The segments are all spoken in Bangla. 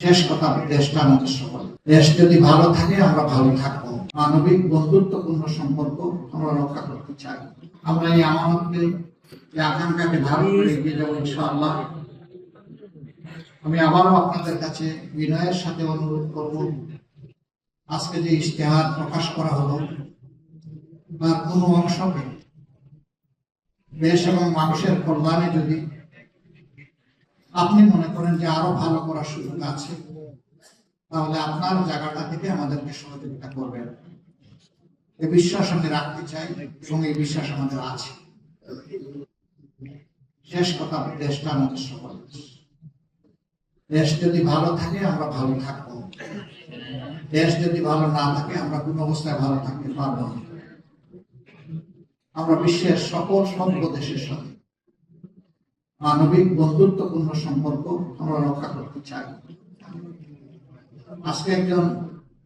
শেষ কথা, দেশটা আমাদের সকল। দেশ যদি ভালো থাকে আমরা ভালো থাকবো। মানবিক বন্ধুত্বপূর্ণ সম্পর্ক আমরা রক্ষা করতে চাই। আমরা এই আমানতকে, এই আকাঙ্ক্ষাকে ধারণ করে এগিয়ে যাবো ইনশাআল্লাহ। আমি আবারও আপনাদের কাছে বিনয়ের সাথে অনুরোধ করব, আজকে যে ইশতেহার প্রকাশ করা হলো তার কোনো অংশকে দেশ এবং মানুষের কল্যাণে যদি আপনি মনে করেন যে আরো ভালো করার সুযোগ আছে, তাহলে আপনার জায়গাটা থেকে আমাদেরকে সহযোগিতা করবেন। এই বিশ্বাস আমি রাখতে চাই এবং এই বিশ্বাস আমাদের আছে। শেষ কথা, দেশটা আমাদের সকল। দেশ যদি ভালো থাকে আমরা ভালো থাকবো। দেশ যদি ভালো না থাকে আমরা কোনো অবস্থায় ভালো থাকতে পারবো না। আমরা বিশ্বের সকল সভ্য দেশের সাথে মানবিক বন্ধুত্বপূর্ণ সম্পর্ক আমরা রক্ষা করতে চাই। আজকে একজন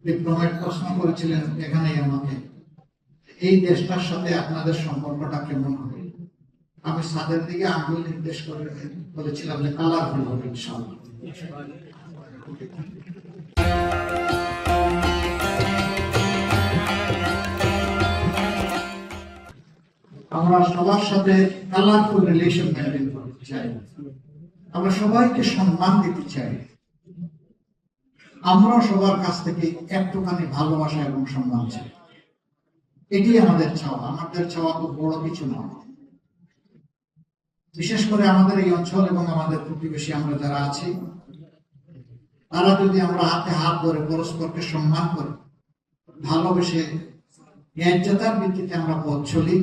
ডিপ্লোমেট প্রশ্ন করেছিলেন এখানেই আমাকে, এই দেশটার সাথে আপনাদের সম্পর্কটা কেমন হবে? আমি সাদের দিকে আঙ্গুল নির্দেশ করে বলেছিলাম যে কালারফুল হবে ইনশাআল্লাহ। আমরা সবার সাথে কালারফুল রিলেশন মেনটেন করতে চাই। আমরা সবাইকে সম্মান দিতে চাই। আমরা সবার কাছ থেকে একটুখানি ভালোবাসা এবং সম্মান চাই। এটি আমাদের চাওয়া। আমাদের চাওয়া খুব বড় কিছু নয়। বিশেষ করে আমাদের এই অঞ্চল এবং আমাদের প্রতিবেশী আমরা যারা আছি, তারা যদি আমরা হাতে হাত ধরে পরস্পরকে সম্মান করি, ভালোবেসে ন্যায্যতার ভিত্তিতে আমরা পথ চলি,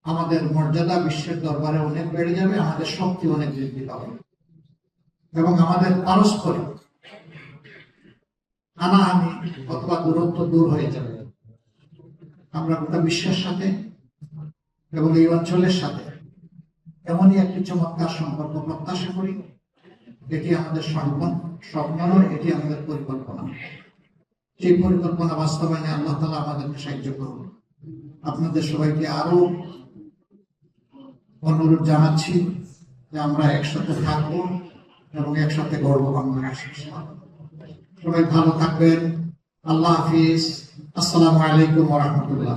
আমাদের মর্যাদা বিশ্বের দরবারে অনেক বেড়ে যাবে, আমাদের শক্তি অনেক বৃদ্ধি পাবে এবং আমাদের পারস্পরিক হানাহানি অথবা দূরত্ব দূর হয়ে যাবে। আমরা গোটা বিশ্বের সাথে এবং এই অঞ্চলের সাথে এমনই একটি চমৎকার সম্পর্ক প্রত্যাশা করি। এটি আমাদের স্বপ্ন নয়, এটি আমাদের পরিকল্পনা। সেই পরিকল্পনা বাস্তবায়নে আল্লাহ তাআলা আমাদেরকে সাহায্য করুন। আপনাদের সবাইকে আরো অনুরোধ জানাচ্ছি যে আমরা একসাথে থাকবো এবং একসাথে গর্ব কামনা করছি। সবাই ভালো থাকবেন। আল্লাহ হাফিজ। আসসালামু আলাইকুম ওয়া রাহমাতুল্লাহ।